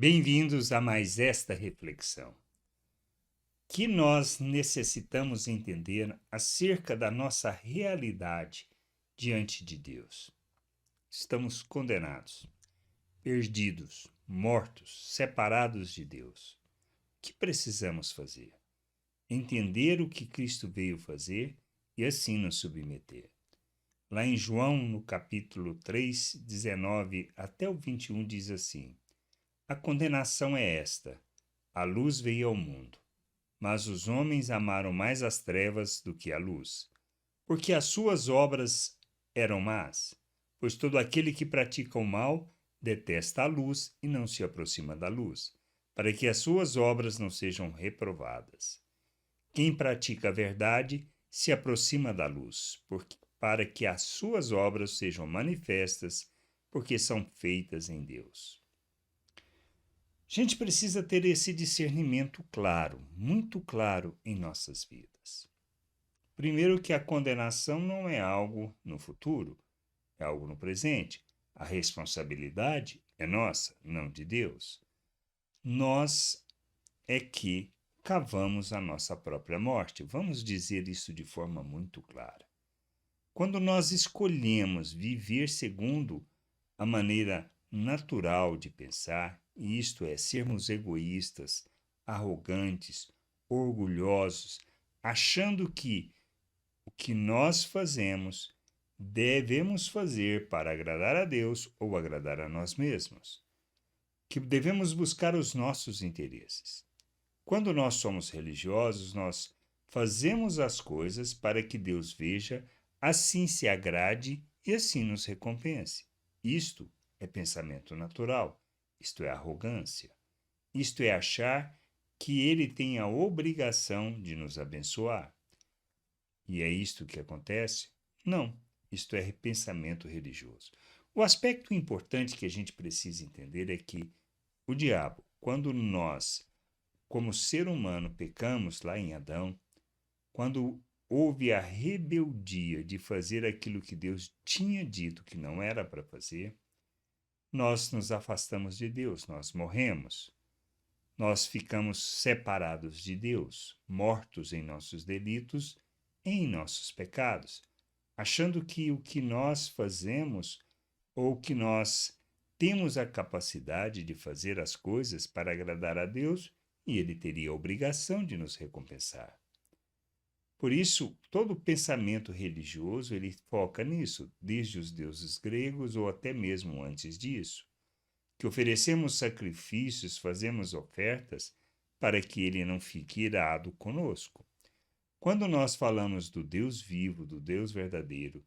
Bem-vindos a mais esta reflexão, que nós necessitamos entender acerca da nossa realidade diante de Deus. Estamos condenados, perdidos, mortos, separados de Deus. O que precisamos fazer? Entender o que Cristo veio fazer e assim nos submeter. Lá em João, no capítulo 3, 19 até o 21, diz assim: A condenação é esta: a luz veio ao mundo, mas os homens amaram mais as trevas do que a luz, porque as suas obras eram más. Pois todo aquele que pratica o mal detesta a luz e não se aproxima da luz, para que as suas obras não sejam reprovadas. Quem pratica a verdade se aproxima da luz, para que as suas obras sejam manifestas, porque são feitas em Deus. A gente precisa ter esse discernimento claro, muito claro em nossas vidas. Primeiro, que a condenação não é algo no futuro, é algo no presente. A responsabilidade é nossa, não de Deus. Nós é que cavamos a nossa própria morte. Vamos dizer isso de forma muito clara. Quando nós escolhemos viver segundo a maneira natural de pensar, isto é, sermos egoístas, arrogantes, orgulhosos, achando que o que nós fazemos devemos fazer para agradar a Deus ou agradar a nós mesmos, que devemos buscar os nossos interesses. Quando nós somos religiosos, nós fazemos as coisas para que Deus veja, assim se agrade e assim nos recompense. Isto é pensamento natural, isto é arrogância, isto é achar que Ele tem a obrigação de nos abençoar. E é isto que acontece? Não, isto é pensamento religioso. O aspecto importante que a gente precisa entender é que o diabo, quando nós, como ser humano, pecamos lá em Adão, quando houve a rebeldia de fazer aquilo que Deus tinha dito que não era para fazer, nós nos afastamos de Deus, nós morremos. Nós ficamos separados de Deus, mortos em nossos delitos e em nossos pecados, achando que o que nós fazemos ou que nós temos a capacidade de fazer as coisas para agradar a Deus e Ele teria a obrigação de nos recompensar. Por isso, todo pensamento religioso ele foca nisso, desde os deuses gregos ou até mesmo antes disso, que oferecemos sacrifícios, fazemos ofertas para que ele não fique irado conosco. Quando nós falamos do Deus vivo, do Deus verdadeiro,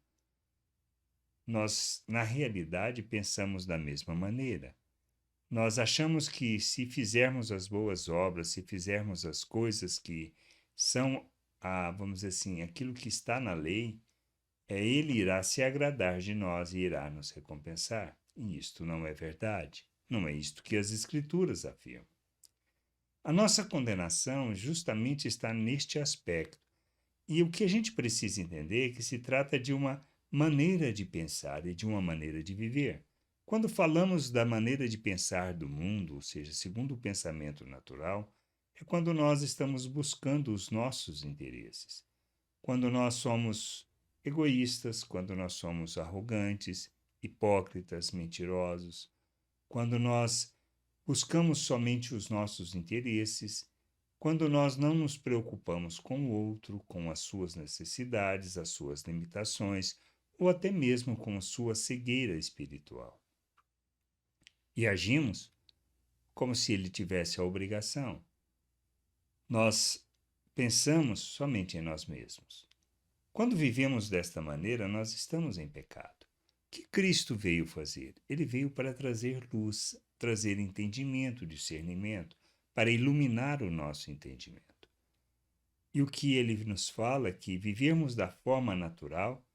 nós, na realidade, pensamos da mesma maneira. Nós achamos que se fizermos as boas obras, se fizermos as coisas que são, vamos dizer assim, aquilo que está na lei, ele irá se agradar de nós e irá nos recompensar. E isto não é verdade. Não é isto que as Escrituras afirmam. A nossa condenação justamente está neste aspecto. E o que a gente precisa entender é que se trata de uma maneira de pensar e de uma maneira de viver. Quando falamos da maneira de pensar do mundo, ou seja, segundo o pensamento natural, é quando nós estamos buscando os nossos interesses. Quando nós somos egoístas, quando nós somos arrogantes, hipócritas, mentirosos, quando nós buscamos somente os nossos interesses, quando nós não nos preocupamos com o outro, com as suas necessidades, as suas limitações, ou até mesmo com a sua cegueira espiritual. E agimos como se ele tivesse a obrigação. Nós pensamos somente em nós mesmos. Quando vivemos desta maneira, nós estamos em pecado. O que Cristo veio fazer? Ele veio para trazer luz, trazer entendimento, discernimento, para iluminar o nosso entendimento. E o que ele nos fala é que vivermos da forma natural,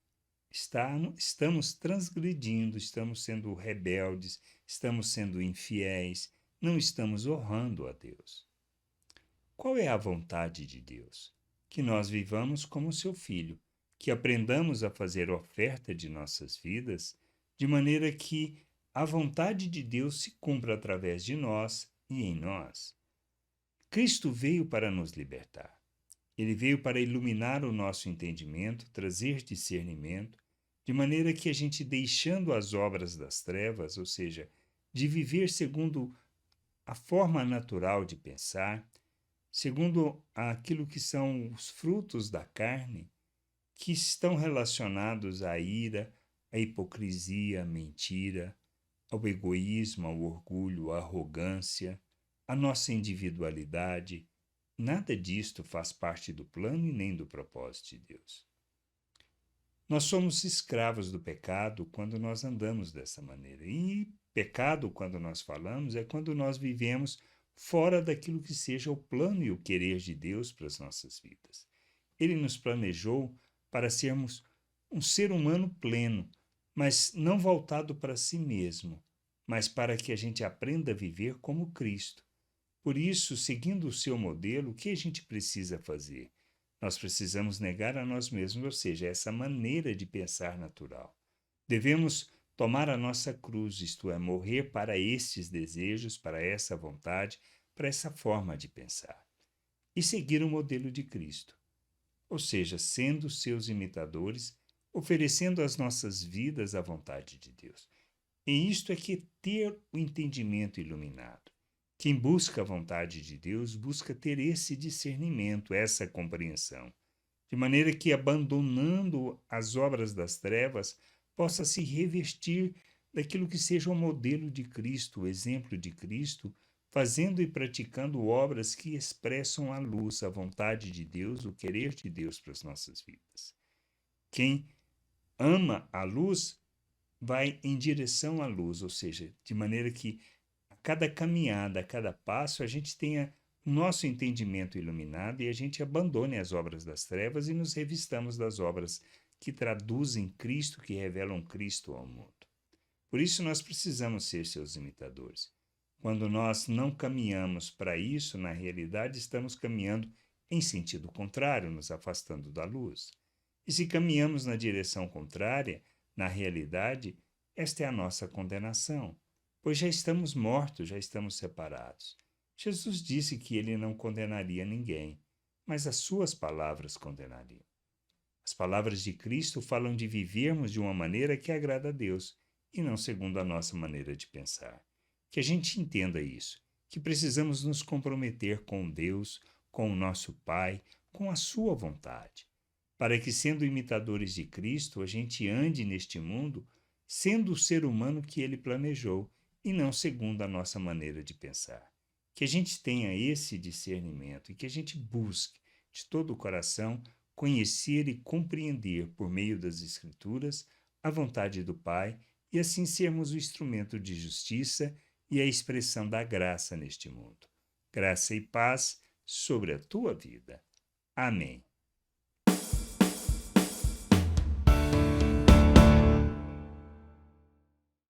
estamos transgredindo, estamos sendo rebeldes, estamos sendo infiéis, não estamos honrando a Deus. Qual é a vontade de Deus? Que nós vivamos como seu filho, que aprendamos a fazer oferta de nossas vidas, de maneira que a vontade de Deus se cumpra através de nós e em nós. Cristo veio para nos libertar. Ele veio para iluminar o nosso entendimento, trazer discernimento, de maneira que a gente, deixando as obras das trevas, ou seja, de viver segundo a forma natural de pensar, segundo aquilo que são os frutos da carne, que estão relacionados à ira, à hipocrisia, à mentira, ao egoísmo, ao orgulho, à arrogância, à nossa individualidade. Nada disto faz parte do plano e nem do propósito de Deus. Nós somos escravos do pecado quando nós andamos dessa maneira. E pecado, quando nós falamos, é quando nós vivemos fora daquilo que seja o plano e o querer de Deus para as nossas vidas. Ele nos planejou para sermos um ser humano pleno, mas não voltado para si mesmo, mas para que a gente aprenda a viver como Cristo. Por isso, seguindo o seu modelo, o que a gente precisa fazer? Nós precisamos negar a nós mesmos, ou seja, essa maneira de pensar natural. Devemos tomar a nossa cruz, isto é, morrer para estes desejos, para essa vontade, para essa forma de pensar. E seguir o modelo de Cristo, ou seja, sendo seus imitadores, oferecendo as nossas vidas à vontade de Deus. E isto é que ter o entendimento iluminado. Quem busca a vontade de Deus busca ter esse discernimento, essa compreensão, de maneira que, abandonando as obras das trevas, possa se revestir daquilo que seja o modelo de Cristo, o exemplo de Cristo, fazendo e praticando obras que expressam a luz, a vontade de Deus, o querer de Deus para as nossas vidas. Quem ama a luz vai em direção à luz, ou seja, de maneira que a cada caminhada, a cada passo, a gente tenha nosso entendimento iluminado e a gente abandone as obras das trevas e nos revistamos das obras que traduzem Cristo, que revelam Cristo ao mundo. Por isso nós precisamos ser seus imitadores. Quando nós não caminhamos para isso, na realidade estamos caminhando em sentido contrário, nos afastando da luz. E se caminhamos na direção contrária, na realidade, esta é a nossa condenação, pois já estamos mortos, já estamos separados. Jesus disse que ele não condenaria ninguém, mas as suas palavras condenariam. As palavras de Cristo falam de vivermos de uma maneira que agrada a Deus e não segundo a nossa maneira de pensar. Que a gente entenda isso, que precisamos nos comprometer com Deus, com o nosso Pai, com a sua vontade, para que, sendo imitadores de Cristo, a gente ande neste mundo sendo o ser humano que ele planejou e não segundo a nossa maneira de pensar. Que a gente tenha esse discernimento e que a gente busque de todo o coração conhecer e compreender por meio das Escrituras a vontade do Pai e assim sermos o instrumento de justiça e a expressão da graça neste mundo. Graça e paz sobre a tua vida. Amém.